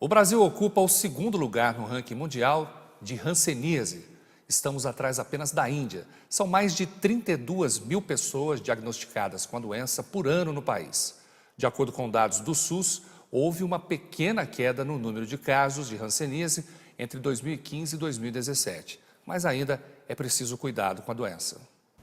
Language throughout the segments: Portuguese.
O Brasil ocupa o segundo lugar no ranking mundial de hanseníase. Estamos atrás apenas da Índia. São mais de 32 mil pessoas diagnosticadas com a doença por ano no país. De acordo com dados do SUS, houve uma pequena queda no número de casos de hanseníase entre 2015 e 2017. Mas ainda é preciso cuidado com a doença.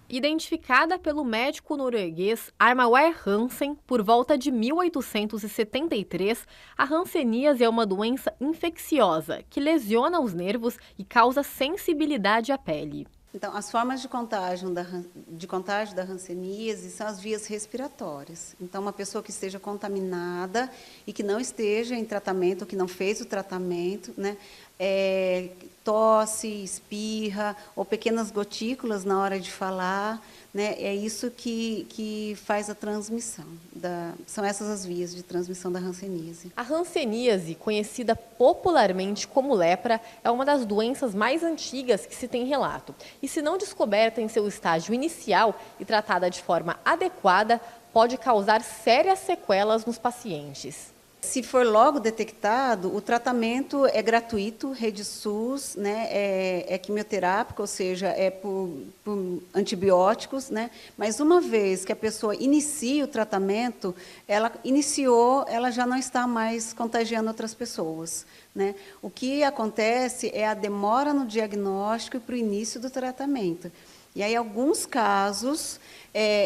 Identificada pelo médico norueguês Armauer Hansen por volta de 1873, a hanseníase é uma doença infecciosa que lesiona os nervos e causa sensibilidade à pele. Então, as formas de contágio da hanseníase são as vias respiratórias. Então, uma pessoa que esteja contaminada e que não esteja em tratamento, ou que não fez o tratamento, né, tosse, espirra ou pequenas gotículas na hora de falar, né, é isso que faz a transmissão. São essas as vias de transmissão da hanseníase. A hanseníase, conhecida popularmente como lepra, é uma das doenças mais antigas que se tem relato. E se não descoberta em seu estágio inicial e tratada de forma adequada, pode causar sérias sequelas nos pacientes. Se for logo detectado, o tratamento é gratuito, rede SUS, né, é quimioterápico, ou seja, é por antibióticos, né, mas uma vez que a pessoa inicia o tratamento, ela já não está mais contagiando outras pessoas, né. O que acontece é a demora no diagnóstico e para o início do tratamento. E aí, alguns casos,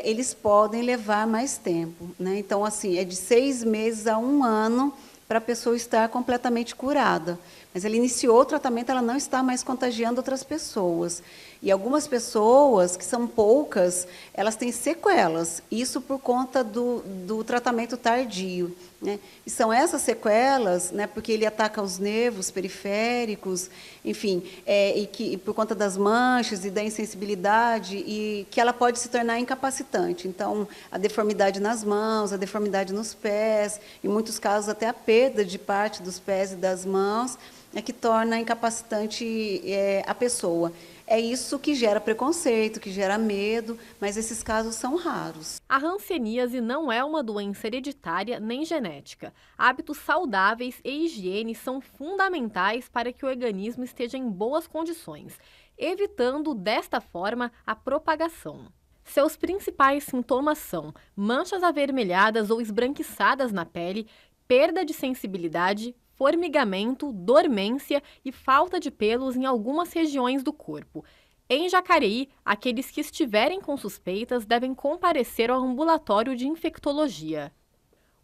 eles podem levar mais tempo, né? Então, assim, é de 6 meses a 1 ano para a pessoa estar completamente curada. Mas ela iniciou o tratamento, ela não está mais contagiando outras pessoas. E algumas pessoas, que são poucas, elas têm sequelas, isso por conta do tratamento tardio, né? E são essas sequelas, né, porque ele ataca os nervos periféricos, enfim, e por conta das manchas e da insensibilidade, e que ela pode se tornar incapacitante. Então, a deformidade nas mãos, a deformidade nos pés, em muitos casos até a perda de parte dos pés e das mãos, é que torna incapacitante a pessoa. É isso que gera preconceito, que gera medo, mas esses casos são raros. A hanseníase não é uma doença hereditária nem genética. Hábitos saudáveis e higiene são fundamentais para que o organismo esteja em boas condições, evitando, desta forma, a propagação. Seus principais sintomas são manchas avermelhadas ou esbranquiçadas na pele, perda de sensibilidade, formigamento, dormência e falta de pelos em algumas regiões do corpo. Em Jacareí, aqueles que estiverem com suspeitas devem comparecer ao ambulatório de infectologia.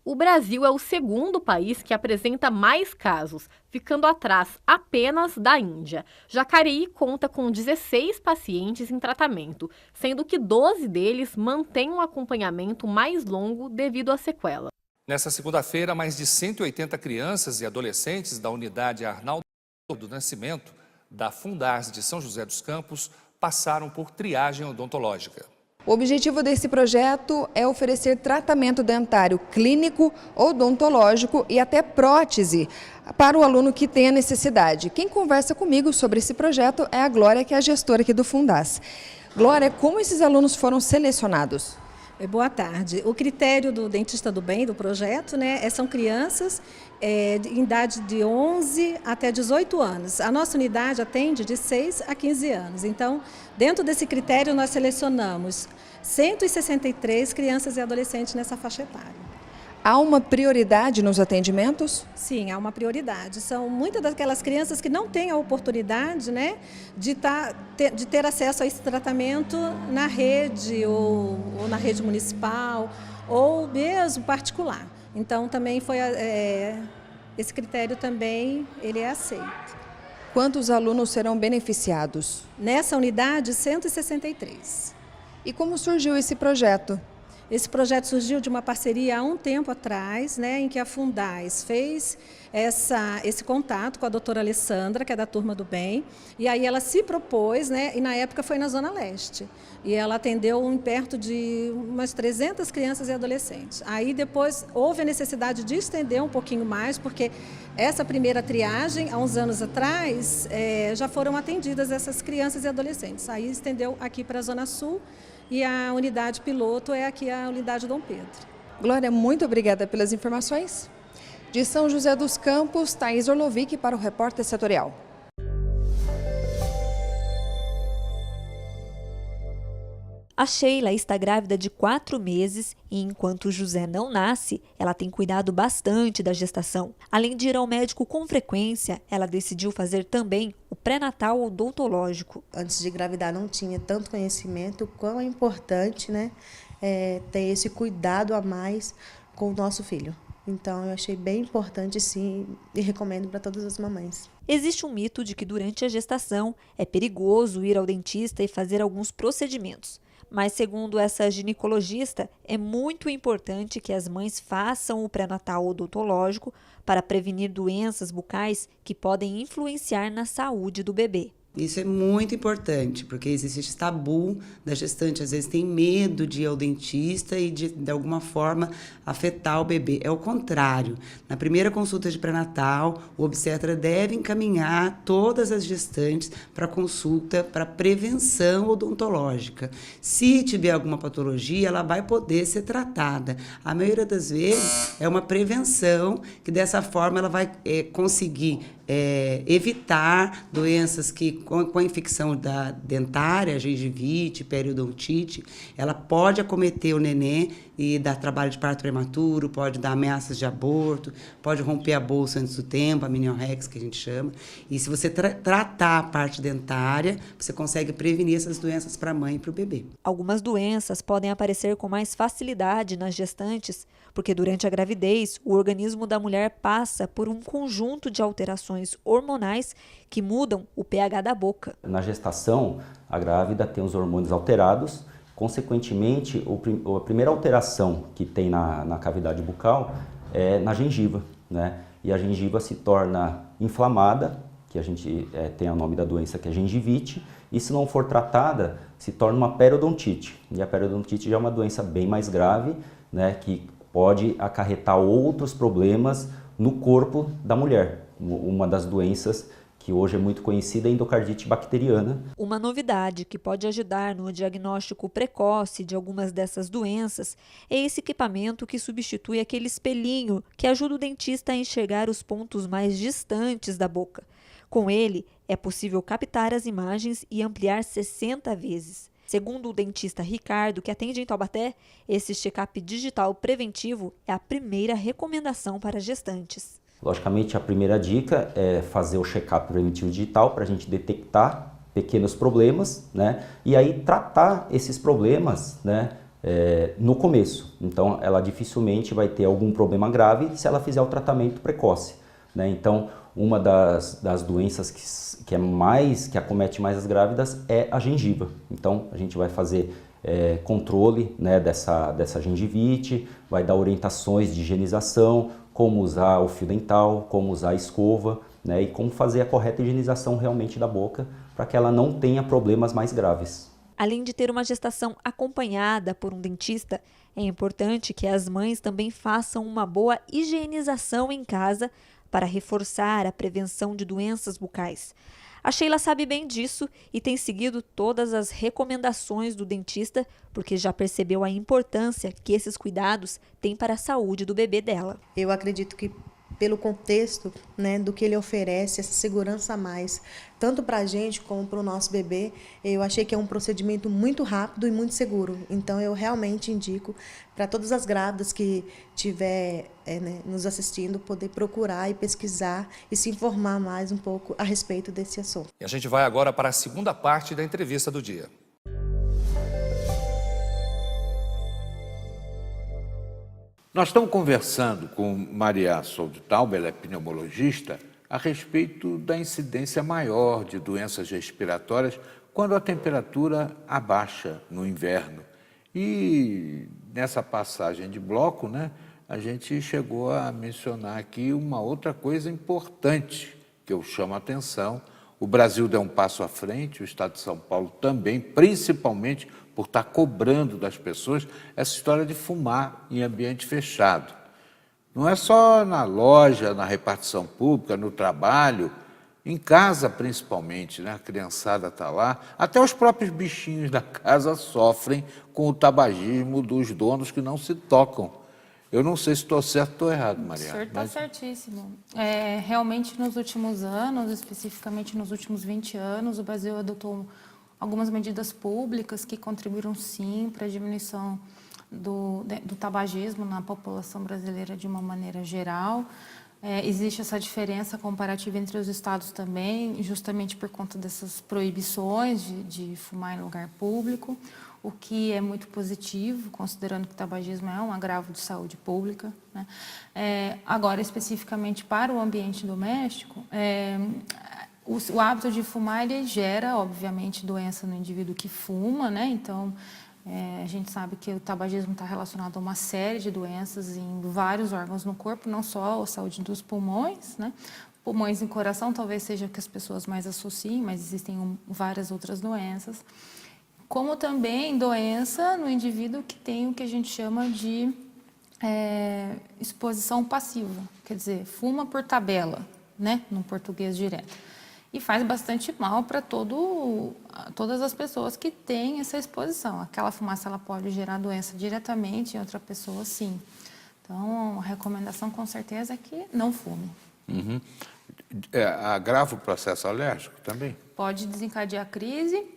O Brasil é o segundo país que apresenta mais casos, ficando atrás apenas da Índia. Jacareí conta com 16 pacientes em tratamento, sendo que 12 deles mantêm um acompanhamento mais longo devido à sequela. Nessa segunda-feira, mais de 180 crianças e adolescentes da unidade Arnaldo do Nascimento, da Fundars de São José dos Campos, passaram por triagem odontológica. O objetivo desse projeto é oferecer tratamento dentário clínico, odontológico e até prótese para o aluno que tem a necessidade. Quem conversa comigo sobre esse projeto é a Glória, que é a gestora aqui do Fundars. Glória, como esses alunos foram selecionados? Boa tarde. O critério do Dentista do Bem, do projeto, né, são crianças em idade de 11 até 18 anos. A nossa unidade atende de 6 a 15 anos. Então, dentro desse critério, nós selecionamos 163 crianças e adolescentes nessa faixa etária. Há uma prioridade nos atendimentos? Sim, há uma prioridade. São muitas daquelas crianças que não têm a oportunidade, né, de ter acesso a esse tratamento na rede ou na rede municipal ou mesmo particular. Então, também foi esse critério também ele é aceito. Quantos alunos serão beneficiados? Nessa unidade, 163. E como surgiu esse projeto? Esse projeto surgiu de uma parceria há um tempo atrás, né, em que a Fundars fez esse contato com a doutora Alessandra, que é da Turma do Bem, e aí ela se propôs, né, e na época foi na Zona Leste, e ela atendeu perto de umas 300 crianças e adolescentes. Aí depois houve a necessidade de estender um pouquinho mais, porque essa primeira triagem, há uns anos atrás, já foram atendidas essas crianças e adolescentes. Aí estendeu aqui para a Zona Sul, e a unidade piloto é aqui a unidade Dom Pedro. Glória, muito obrigada pelas informações. De São José dos Campos, Thaís Orlovic para o Repórter Setorial. A Sheila está grávida de 4 meses e, enquanto o José não nasce, ela tem cuidado bastante da gestação. Além de ir ao médico com frequência, ela decidiu fazer também o pré-natal odontológico. Antes de engravidar não tinha tanto conhecimento o quão é importante, né, ter esse cuidado a mais com o nosso filho. Então, eu achei bem importante, sim, e recomendo para todas as mamães. Existe um mito de que durante a gestação é perigoso ir ao dentista e fazer alguns procedimentos. Mas, segundo essa ginecologista, é muito importante que as mães façam o pré-natal odontológico para prevenir doenças bucais que podem influenciar na saúde do bebê. Isso é muito importante, porque existe esse tabu da gestante, às vezes tem medo de ir ao dentista e de alguma forma afetar o bebê. É o contrário. Na primeira consulta de pré-natal, o obstetra deve encaminhar todas as gestantes para consulta para prevenção odontológica. Se tiver alguma patologia, ela vai poder ser tratada. A maioria das vezes é uma prevenção, que dessa forma ela vai conseguir evitar doenças que, com a infecção da dentária, gengivite, periodontite, ela pode acometer o neném e dar trabalho de parto prematuro, pode dar ameaças de aborto, pode romper a bolsa antes do tempo, a miniorrex, que a gente chama. E se você tratar a parte dentária, você consegue prevenir essas doenças para a mãe e para o bebê. Algumas doenças podem aparecer com mais facilidade nas gestantes, porque durante a gravidez, o organismo da mulher passa por um conjunto de alterações hormonais que mudam o pH da boca. Na gestação, a grávida tem os hormônios alterados, consequentemente, a primeira alteração que tem na cavidade bucal é na gengiva, né? E a gengiva se torna inflamada, que a gente tem o nome da doença, que é gengivite, e se não for tratada, se torna uma periodontite. E a periodontite já é uma doença bem mais grave, né, que pode acarretar outros problemas no corpo da mulher. Uma das doenças que hoje é muito conhecida é a endocardite bacteriana. Uma novidade que pode ajudar no diagnóstico precoce de algumas dessas doenças é esse equipamento que substitui aquele espelhinho que ajuda o dentista a enxergar os pontos mais distantes da boca. Com ele, é possível captar as imagens e ampliar 60 vezes. Segundo o dentista Ricardo, que atende em Taubaté, esse check-up digital preventivo é a primeira recomendação para gestantes. Logicamente, a primeira dica é fazer o check-up preventivo digital para a gente detectar pequenos problemas, né? E aí tratar esses problemas, né, no começo. Então, ela dificilmente vai ter algum problema grave se ela fizer o tratamento precoce, né? Então, uma das doenças que acomete mais as grávidas é a gengiva. Então, a gente vai fazer controle, né, dessa gengivite, vai dar orientações de higienização, como usar o fio dental, como usar a escova, né, e como fazer a correta higienização realmente da boca para que ela não tenha problemas mais graves. Além de ter uma gestação acompanhada por um dentista, é importante que as mães também façam uma boa higienização em casa para reforçar a prevenção de doenças bucais. A Sheila sabe bem disso e tem seguido todas as recomendações do dentista, porque já percebeu a importância que esses cuidados têm para a saúde do bebê dela. Eu acredito que pelo contexto, né, do que ele oferece, essa segurança a mais, tanto para a gente como para o nosso bebê, eu achei que é um procedimento muito rápido e muito seguro. Então, eu realmente indico para todas as grávidas que estiver nos assistindo, poder procurar e pesquisar e se informar mais um pouco a respeito desse assunto. E a gente vai agora para a segunda parte da entrevista do dia. Nós estamos conversando com Maria Soldtauber, ela é pneumologista, a respeito da incidência maior de doenças respiratórias quando a temperatura abaixa no inverno. E nessa passagem de bloco, né, a gente chegou a mencionar aqui uma outra coisa importante que eu chamo a atenção. O Brasil deu um passo à frente, o Estado de São Paulo também, principalmente por estar cobrando das pessoas essa história de fumar em ambiente fechado. Não é só na loja, na repartição pública, no trabalho, em casa principalmente, né? A criançada está lá, até os próprios bichinhos da casa sofrem com o tabagismo dos donos que não se tocam. Eu não sei se estou certo ou estou errado, O Maria. senhor está certíssimo. Realmente, nos últimos anos, especificamente nos últimos 20 anos, o Brasil adotou algumas medidas públicas que contribuíram, sim, para a diminuição do tabagismo na população brasileira de uma maneira geral. Existe essa diferença comparativa entre os estados também, justamente por conta dessas proibições de fumar em lugar público, o que é muito positivo, considerando que o tabagismo é um agravo de saúde pública, né? Agora, especificamente para o ambiente doméstico, o hábito de fumar, ele gera, obviamente, doença no indivíduo que fuma, né? Então, a gente sabe que o tabagismo está relacionado a uma série de doenças em vários órgãos no corpo, não só a saúde dos pulmões, né? Pulmões e coração talvez seja o que as pessoas mais associem, mas existem várias outras doenças. Como também doença no indivíduo que tem o que a gente chama de exposição passiva, quer dizer, fuma por tabela, né? No português direto. E faz bastante mal para todas as pessoas que têm essa exposição. Aquela fumaça ela pode gerar doença diretamente em outra pessoa, sim. Então, a recomendação com certeza é que não fume. Uhum. Agrava o processo alérgico também? Pode desencadear crise.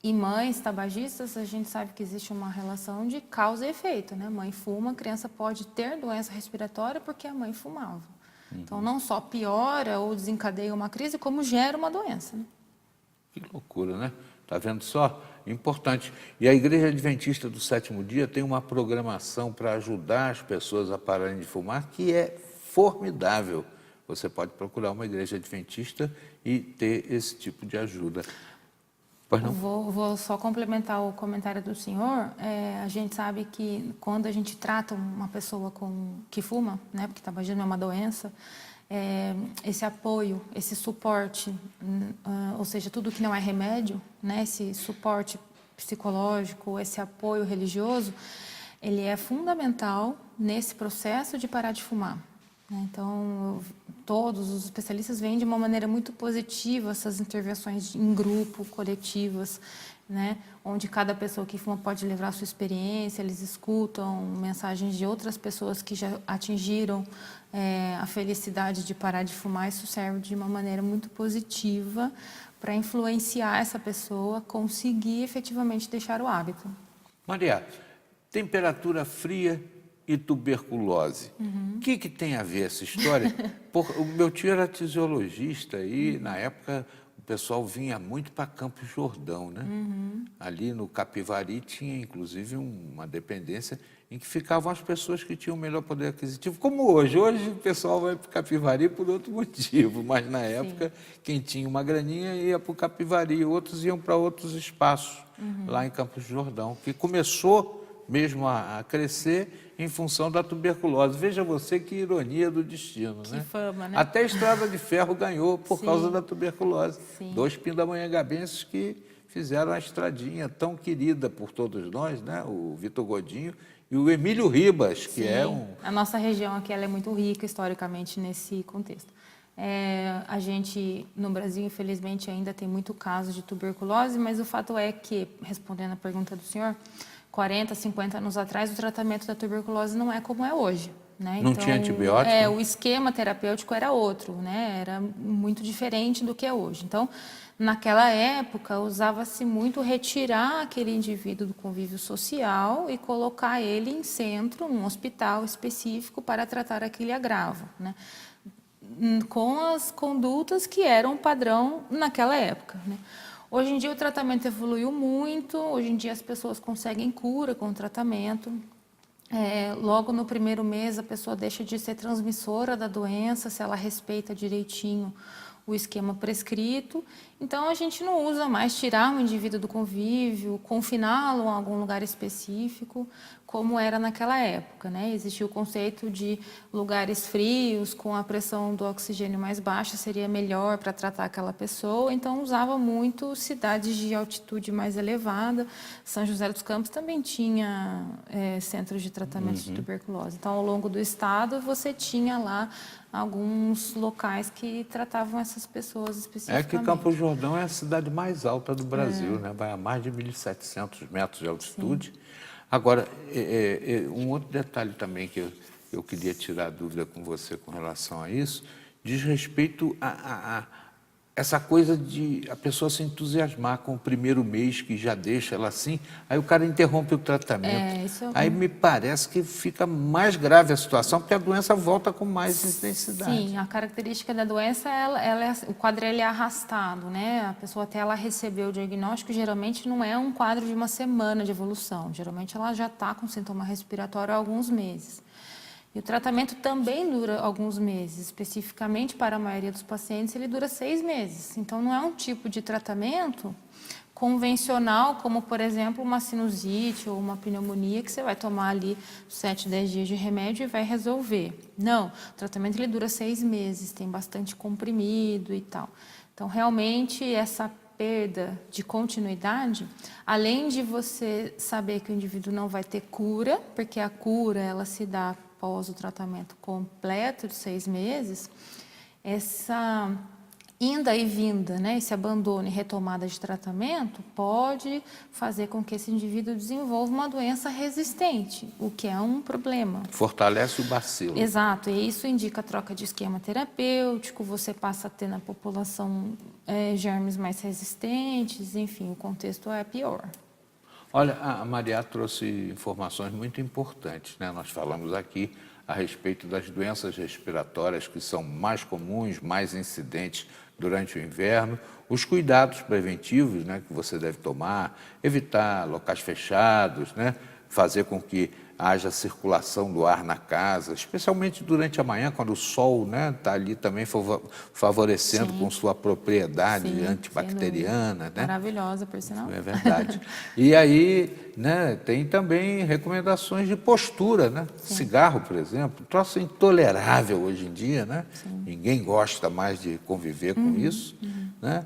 E mães tabagistas, a gente sabe que existe uma relação de causa e efeito, né? Mãe fuma, a criança pode ter doença respiratória porque a mãe fumava. Então, não só piora ou desencadeia uma crise, como gera uma doença, né? Que loucura, né? Está vendo só? Importante. E a Igreja Adventista do Sétimo Dia tem uma programação para ajudar as pessoas a pararem de fumar que é formidável. Você pode procurar uma igreja adventista e ter esse tipo de ajuda. Pois não? Vou só complementar o comentário do senhor. A gente sabe que quando a gente trata uma pessoa que fuma, né, porque tabagismo é uma doença, esse apoio, esse suporte, ou seja, tudo que não é remédio, né, esse suporte psicológico, esse apoio religioso, ele é fundamental nesse processo de parar de fumar. Então, todos os especialistas veem de uma maneira muito positiva essas intervenções em grupo, coletivas, né? Onde cada pessoa que fuma pode levar a sua experiência, eles escutam mensagens de outras pessoas que já atingiram a felicidade de parar de fumar. Isso serve de uma maneira muito positiva para influenciar essa pessoa a conseguir efetivamente deixar o hábito. Maria, temperatura fria e tuberculose. O que tem a ver essa história? O meu tio era fisiologista e, na época, o pessoal vinha muito para Campos Jordão, né? Ali no Capivari tinha, inclusive, uma dependência em que ficavam as pessoas que tinham o melhor poder aquisitivo, como hoje. Hoje o pessoal vai para o Capivari por outro motivo, mas na época, quem tinha uma graninha ia para o Capivari, outros iam para outros espaços, lá em Campos Jordão, que começou mesmo a crescer em função da tuberculose. Veja você que ironia do destino, Que né? fama, né? Até a Estrada de Ferro ganhou por causa da tuberculose. Sim. 2 pindamonhangabenses que fizeram a estradinha tão querida por todos nós, né? O Vitor Godinho e o Emílio Ribas, que é um... A nossa região aqui ela é muito rica historicamente nesse contexto. A gente, no Brasil, infelizmente, ainda tem muito caso de tuberculose, mas o fato é que, respondendo a pergunta do senhor, 40, 50 anos atrás, o tratamento da tuberculose não é como é hoje, né? Não tinha antibiótico? O esquema terapêutico era outro, né? Era muito diferente do que é hoje. Então, naquela época, usava-se muito retirar aquele indivíduo do convívio social e colocar ele em centro, num hospital específico, para tratar aquele agravo, né? Com as condutas que eram padrão naquela época, né? Hoje em dia o tratamento evoluiu muito, hoje em dia as pessoas conseguem cura com o tratamento. Logo no primeiro mês a pessoa deixa de ser transmissora da doença, se ela respeita direitinho o esquema prescrito. Então a gente não usa mais tirar o indivíduo do convívio, confiná-lo a algum lugar específico, como era naquela época, né? Existia o conceito de lugares frios, com a pressão do oxigênio mais baixa, seria melhor para tratar aquela pessoa. Então, usava muito cidades de altitude mais elevada. São José dos Campos também tinha centros de tratamento de tuberculose. Então, ao longo do estado, você tinha lá alguns locais que tratavam essas pessoas especificamente. É que Campos Jordão é a cidade mais alta do Brasil, né? Vai a mais de 1.700 metros de altitude. Sim. Agora, um outro detalhe também que eu queria tirar dúvida com você com relação a isso, diz respeito a essa coisa de a pessoa se entusiasmar com o primeiro mês, que já deixa ela assim, aí o cara interrompe o tratamento. Aí me parece que fica mais grave a situação, porque a doença volta com mais intensidade. Sim, a característica da doença, o quadro ele é arrastado, né? A pessoa até ela receber o diagnóstico, geralmente não é um quadro de uma semana de evolução, geralmente ela já está com sintoma respiratório há alguns meses. E o tratamento também dura alguns meses, especificamente para a maioria dos pacientes, ele dura 6 meses. Então, não é um tipo de tratamento convencional, como, por exemplo, uma sinusite ou uma pneumonia, que você vai tomar ali 7, 10 dias de remédio e vai resolver. Não, o tratamento ele dura 6 meses, tem bastante comprimido e tal. Então, realmente, essa perda de continuidade, além de você saber que o indivíduo não vai ter cura, porque a cura ela se dá após o tratamento completo de 6 meses, essa inda e vinda, né, esse abandono e retomada de tratamento pode fazer com que esse indivíduo desenvolva uma doença resistente, o que é um problema. Fortalece o bacilo. Exato, e isso indica a troca de esquema terapêutico, você passa a ter na população germes mais resistentes, enfim, o contexto é pior. Olha, a Maria trouxe informações muito importantes, né? Nós falamos aqui a respeito das doenças respiratórias que são mais comuns, mais incidentes durante o inverno, os cuidados preventivos, né, que você deve tomar, evitar locais fechados, né, fazer com que haja circulação do ar na casa, especialmente durante a manhã, quando o sol está ali também favorecendo com sua propriedade antibacteriana. Né? Maravilhosa, por sinal. É verdade. E aí, né, tem também recomendações de postura, né? Cigarro, por exemplo, um troço intolerável hoje em dia, né? Ninguém gosta mais de conviver com isso, né?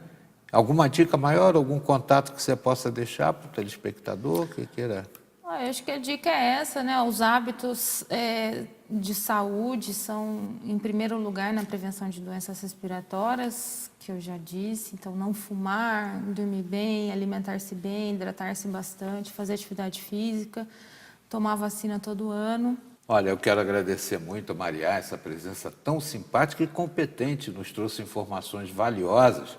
Alguma dica maior, algum contato que você possa deixar para o telespectador que queira? Eu acho que a dica é essa, né? Os hábitos de saúde são, em primeiro lugar, na prevenção de doenças respiratórias, que eu já disse. Então, não fumar, dormir bem, alimentar-se bem, hidratar-se bastante, fazer atividade física, tomar vacina todo ano. Olha, eu quero agradecer muito a Maria, essa presença tão simpática e competente, nos trouxe informações valiosas.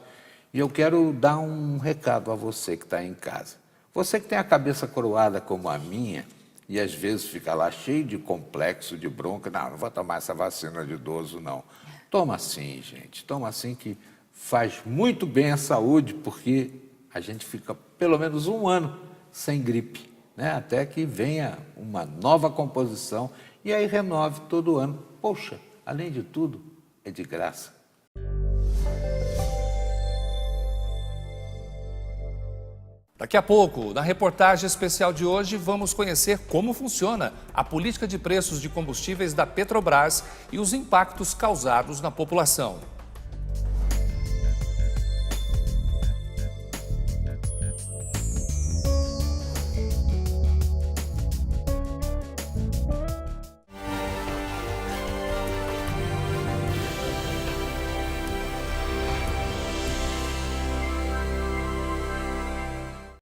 E eu quero dar um recado a você que está em casa. Você que tem a cabeça coroada como a minha, e às vezes fica lá cheio de complexo, de bronca, não vou tomar essa vacina de idoso, não. Toma sim, gente, toma sim, que faz muito bem à saúde, porque a gente fica pelo menos 1 ano sem gripe, né? Até que venha uma nova composição e aí renove todo ano. Poxa, além de tudo, é de graça. Daqui a pouco, na reportagem especial de hoje, vamos conhecer como funciona a política de preços de combustíveis da Petrobras e os impactos causados na população.